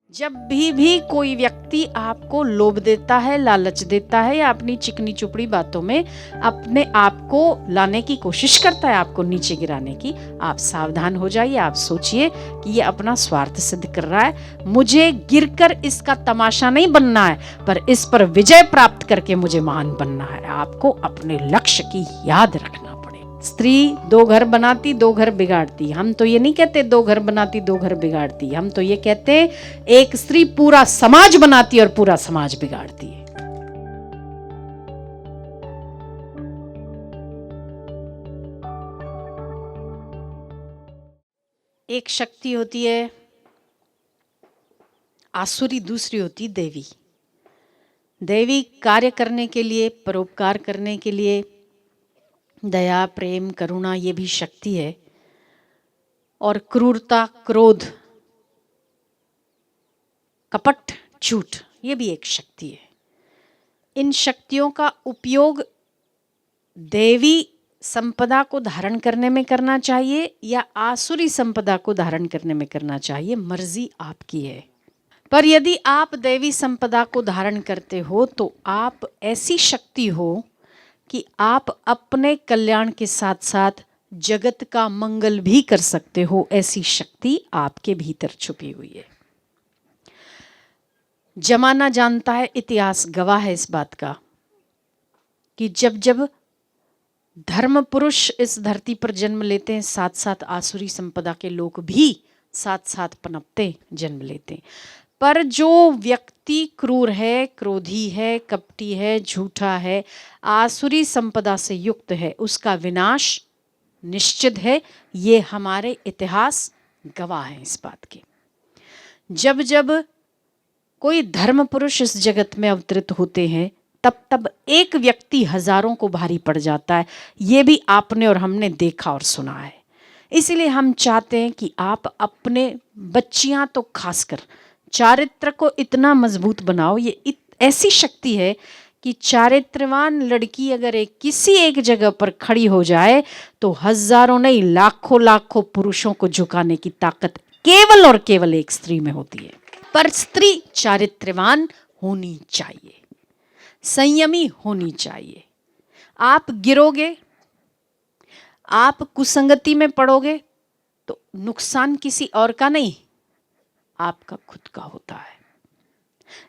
जब भी कोई व्यक्ति आपको लोभ देता है, लालच देता है या अपनी चिकनी चुपड़ी बातों में अपने आप को लाने की कोशिश करता है, आपको नीचे गिराने की, आप सावधान हो जाइए। आप सोचिए कि ये अपना स्वार्थ सिद्ध कर रहा है। मुझे गिरकर इसका तमाशा नहीं बनना है, पर इस पर विजय प्राप्त करके मुझे महान बनना है। आपको अपने लक्ष्य की याद रखना पड़ेगा। स्त्री 2 घर बनाती 2 घर बिगाड़ती। हम तो ये नहीं कहते 2 घर बनाती 2 घर बिगाड़ती, हम तो ये कहते हैं एक स्त्री पूरा समाज बनाती और पूरा समाज बिगाड़ती है। एक शक्ति होती है आसुरी, दूसरी होती देवी। देवी कार्य करने के लिए, परोपकार करने के लिए, दया, प्रेम, करुणा ये भी शक्ति है। और क्रूरता, क्रोध, कपट, झूठ ये भी एक शक्ति है। इन शक्तियों का उपयोग देवी संपदा को धारण करने में करना चाहिए या आसुरी संपदा को धारण करने में करना चाहिए, मर्जी आपकी है। पर यदि आप देवी संपदा को धारण करते हो तो आप ऐसी शक्ति हो कि आप अपने कल्याण के साथ साथ जगत का मंगल भी कर सकते हो। ऐसी शक्ति आपके भीतर छुपी हुई है। जमाना जानता है, इतिहास गवाह है इस बात का कि जब जब धर्म पुरुष इस धरती पर जन्म लेते हैं, साथ साथ आसुरी संपदा के लोग भी साथ साथ पनपते जन्म लेते हैं। पर जो व्यक्ति क्रूर है, क्रोधी है, कपटी है, झूठा है, आसुरी संपदा से युक्त है, उसका विनाश निश्चित है। ये हमारे इतिहास गवाह हैं इस बात के। जब जब कोई धर्म पुरुष इस जगत में अवतरित होते हैं तब तब एक व्यक्ति हजारों को भारी पड़ जाता है। ये भी आपने और हमने देखा और सुना है। इसीलिए हम चाहते हैं कि आप अपने बच्चियां तो खासकर चारित्र को इतना मजबूत बनाओ। ये ऐसी शक्ति है कि चारित्रवान लड़की अगर किसी एक जगह पर खड़ी हो जाए तो हजारों नहीं लाखों लाखों पुरुषों को झुकाने की ताकत केवल और केवल एक स्त्री में होती है। पर स्त्री चारित्रवान होनी चाहिए, संयमी होनी चाहिए। आप गिरोगे, आप कुसंगति में पड़ोगे तो नुकसान किसी और का नहीं, आपका खुद का होता है।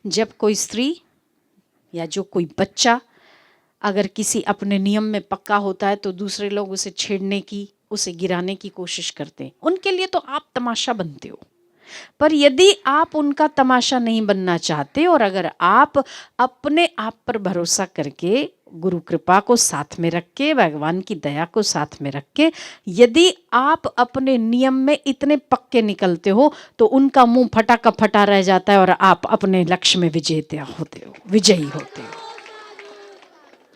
जब कोई स्त्री या जो कोई बच्चा अगर किसी अपने नियम में पक्का होता है तो दूसरे लोग उसे छेड़ने की, उसे गिराने की कोशिश करते हैं। उनके लिए तो आप तमाशा बनते हो। पर यदि आप उनका तमाशा नहीं बनना चाहते और अगर आप अपने आप पर भरोसा करके, गुरु कृपा को साथ में रख के, भगवान की दया को साथ में रख के यदि आप अपने नियम में इतने पक्के निकलते हो तो उनका मुंह फटा का फटा रह जाता है और आप अपने लक्ष्य में विजेता होते हो, विजयी होते हो।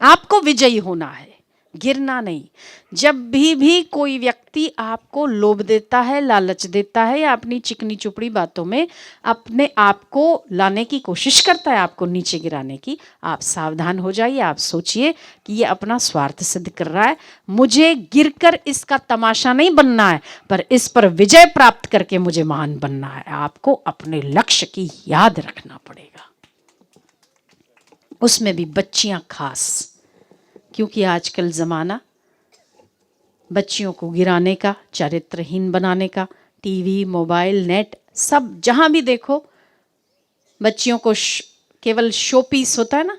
आपको विजयी होना है, गिरना नहीं। जब भी कोई व्यक्ति आपको लोभ देता है, लालच देता है या अपनी चिकनी चुपड़ी बातों में अपने आप को लाने की कोशिश करता है, आपको नीचे गिराने की, आप सावधान हो जाइए। आप सोचिए कि ये अपना स्वार्थ सिद्ध कर रहा है। मुझे गिरकर इसका तमाशा नहीं बनना है, पर इस पर विजय प्राप्त करके मुझे महान बनना है। आपको अपने लक्ष्य की याद रखना पड़ेगा, उसमें भी बच्चियां खास, क्योंकि आजकल ज़माना बच्चियों को गिराने का, चरित्रहीन बनाने का, टीवी, मोबाइल, नेट, सब जहाँ भी देखो बच्चियों को केवल शो पीस होता है ना।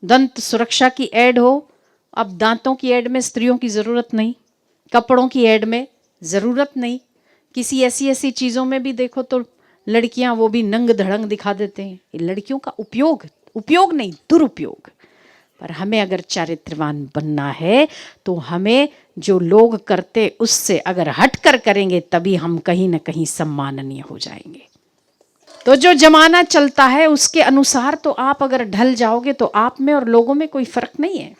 दंत सुरक्षा की ऐड हो, अब दांतों की ऐड में स्त्रियों की ज़रूरत नहीं, कपड़ों की ऐड में ज़रूरत नहीं, किसी ऐसी ऐसी चीज़ों में भी देखो तो लड़कियां वो भी नंग धड़ंग दिखा देते हैं। ये लड़कियों का उपयोग नहीं, दुरुपयोग। पर हमें अगर चारित्रवान बनना है तो हमें जो लोग करते उससे अगर हटकर करेंगे तभी हम कहीं ना कहीं सम्माननीय हो जाएंगे। तो जो जमाना चलता है उसके अनुसार तो आप अगर ढल जाओगे तो आप में और लोगों में कोई फर्क नहीं है।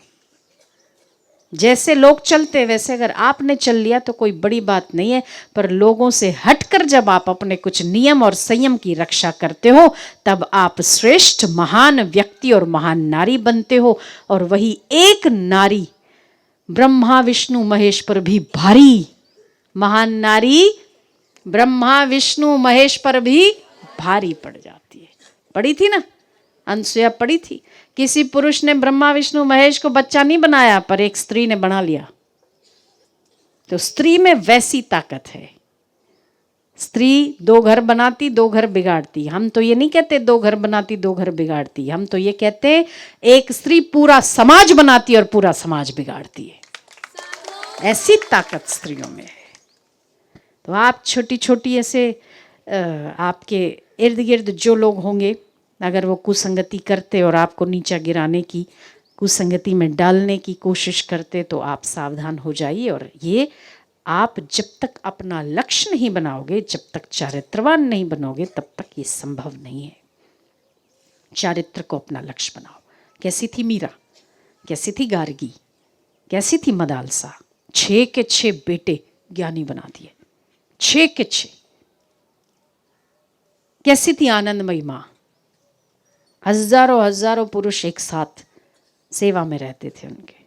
जैसे लोग चलते वैसे अगर आपने चल लिया तो कोई बड़ी बात नहीं है। पर लोगों से हटकर जब आप अपने कुछ नियम और संयम की रक्षा करते हो तब आप श्रेष्ठ महान व्यक्ति और महान नारी बनते हो। और वही एक नारी ब्रह्मा विष्णु महेश पर भी भारी, महान नारी ब्रह्मा विष्णु महेश पर भी भारी पड़ जाती है। पड़ी थी ना, अनसुया पड़ी थी। किसी पुरुष ने ब्रह्मा विष्णु महेश को बच्चा नहीं बनाया, पर एक स्त्री ने बना लिया। तो स्त्री में वैसी ताकत है। स्त्री 2 घर बनाती 2 घर बिगाड़ती। हम तो ये नहीं कहते 2 घर बनाती 2 घर बिगाड़ती, हम तो ये कहते हैं एक स्त्री पूरा समाज बनाती और पूरा समाज बिगाड़ती है। ऐसी ताकत स्त्रियों में है। तो आप छोटी छोटी ऐसे आपके इर्द गिर्द जो लोग होंगे, अगर वो कुसंगति करते और आपको नीचा गिराने की, कुसंगति में डालने की कोशिश करते, तो आप सावधान हो जाइए। और ये आप जब तक अपना लक्ष्य नहीं बनाओगे, जब तक चारित्रवान नहीं बनोगे, तब तक ये संभव नहीं है। चारित्र को अपना लक्ष्य बनाओ। कैसी थी मीरा, कैसी थी गार्गी, कैसी थी मदालसा। 6 के 6 बेटे ज्ञानी बना दिए, 6 के 6। कैसी थी आनंदमयी माँ। हजारों हजारों पुरुष एक साथ सेवा में रहते थे उनके।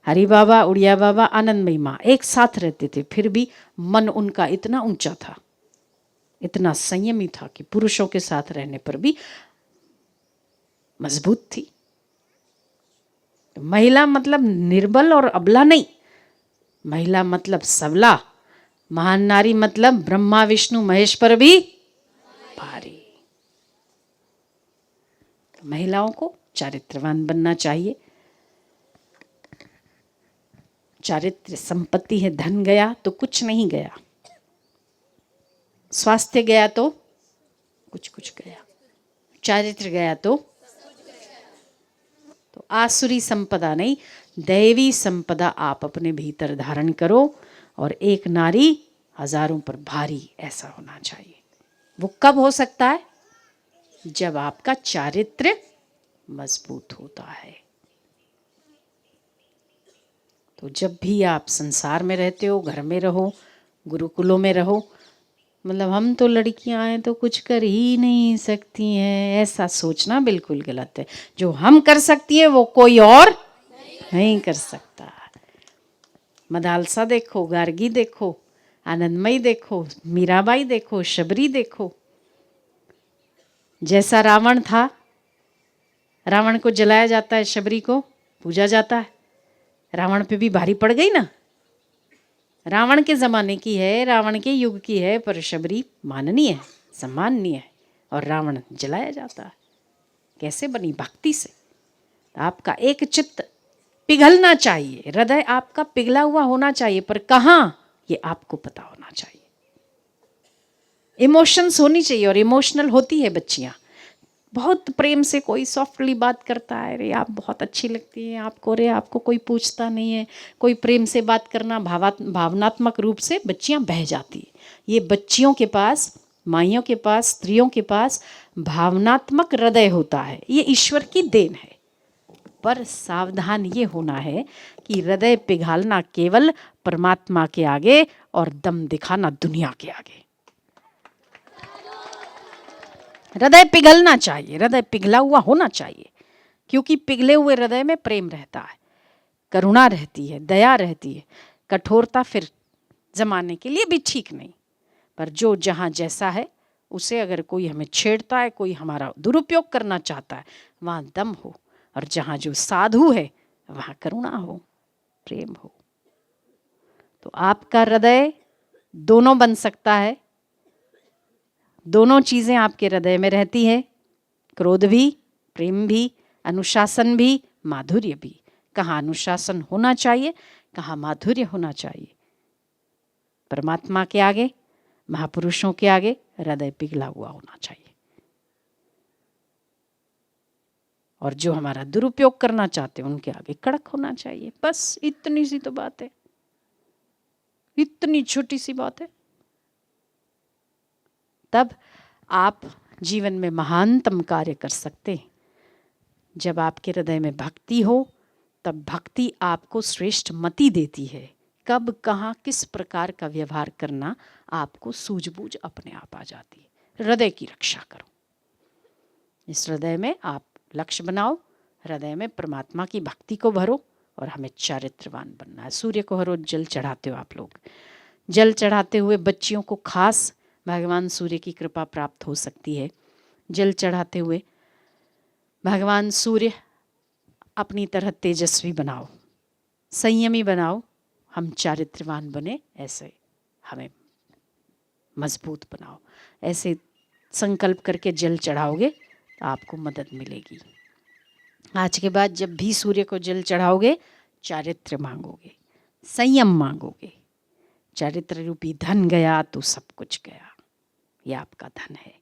हरि बाबा, उड़िया बाबा, आनंदमयी माँ एक साथ रहते थे, फिर भी मन उनका इतना ऊंचा था, इतना संयमी था कि पुरुषों के साथ रहने पर भी मजबूत थी। महिला मतलब निर्बल और अबला नहीं, महिला मतलब सबला। महान नारी मतलब ब्रह्मा विष्णु महेश पर भी भारी। महिलाओं को चारित्रवान बनना चाहिए। चारित्र संपत्ति है। धन गया तो कुछ नहीं गया, स्वास्थ्य गया तो कुछ कुछ गया, चारित्र गया तो आसुरी संपदा नहीं, दैवी संपदा आप अपने भीतर धारण करो। और एक नारी हजारों पर भारी, ऐसा होना चाहिए। वो कब हो सकता है? जब आपका चारित्र मजबूत होता है। तो जब भी आप संसार में रहते हो, घर में रहो, गुरुकुलों में रहो, मतलब हम तो लड़कियां हैं तो कुछ कर ही नहीं सकती हैं, ऐसा सोचना बिल्कुल गलत है। जो हम कर सकती है वो कोई और नहीं कर सकता। मदालसा देखो, गार्गी देखो, आनंदमयी देखो, मीराबाई देखो, शबरी देखो। जैसा रावण था, रावण को जलाया जाता है, शबरी को पूजा जाता है। रावण पे भी भारी पड़ गई ना। रावण के ज़माने की है, रावण के युग की है, पर शबरी माननीय है, सम्माननीय है, और रावण जलाया जाता है। कैसे बनी? भक्ति से। आपका एक चित्त पिघलना चाहिए, हृदय आपका पिघला हुआ होना चाहिए, पर कहाँ ये आपको पता होना चाहिए। इमोशंस होनी चाहिए, और इमोशनल होती है बच्चियाँ। बहुत प्रेम से कोई सॉफ्टली बात करता है, अरे आप बहुत अच्छी लगती हैं आपको, अरे आपको कोई पूछता नहीं है। कोई प्रेम से बात करना, भावनात्मक रूप से बच्चियां बह जाती है। ये बच्चियों के पास, माइयों के पास, स्त्रियों के पास भावनात्मक हृदय होता है। ये ईश्वर की देन है। पर सावधान ये होना है कि हृदय पिघालना केवल परमात्मा के आगे और दम दिखाना दुनिया के आगे। हृदय पिघलना चाहिए, हृदय पिघला हुआ होना चाहिए, क्योंकि पिघले हुए हृदय में प्रेम रहता है, करुणा रहती है, दया रहती है। कठोरता फिर जमाने के लिए भी ठीक नहीं। पर जो जहाँ जैसा है, उसे अगर कोई हमें छेड़ता है, कोई हमारा दुरुपयोग करना चाहता है, वहाँ दम हो। और जहाँ जो साधु है, वहाँ करुणा हो, प्रेम हो। तो आपका हृदय दोनों बन सकता है। दोनों चीज़ें आपके हृदय में रहती है, क्रोध भी, प्रेम भी, अनुशासन भी, माधुर्य भी। कहाँ अनुशासन होना चाहिए, कहाँ माधुर्य होना चाहिए। परमात्मा के आगे, महापुरुषों के आगे हृदय पिघला हुआ होना चाहिए। और जो हमारा दुरुपयोग करना चाहते हैं, उनके आगे कड़क होना चाहिए। बस इतनी सी तो बात है, इतनी छोटी सी बात है। तब आप जीवन में महानतम कार्य कर सकते हैं। जब आपके हृदय में भक्ति हो, तब भक्ति आपको श्रेष्ठ मति देती है। कब, कहाँ, किस प्रकार का व्यवहार करना आपको सूझबूझ अपने आप आ जाती है। हृदय की रक्षा करो। इस हृदय में आप लक्ष्य बनाओ, हृदय में परमात्मा की भक्ति को भरो, और हमें चारित्रवान बनना है। सूर्य को हर रोज जल चढ़ाते हो आप लोग। जल चढ़ाते हुए बच्चियों को खास भगवान सूर्य की कृपा प्राप्त हो सकती है। जल चढ़ाते हुए भगवान सूर्य अपनी तरह तेजस्वी बनाओ, संयमी बनाओ, हम चारित्रवान बने, ऐसे हमें मजबूत बनाओ। ऐसे संकल्प करके जल चढ़ाओगे तो आपको मदद मिलेगी। आज के बाद जब भी सूर्य को जल चढ़ाओगे, चारित्र मांगोगे, संयम मांगोगे। चारित्र रूपी धन गया तो सब कुछ गया। ये आपका धन है।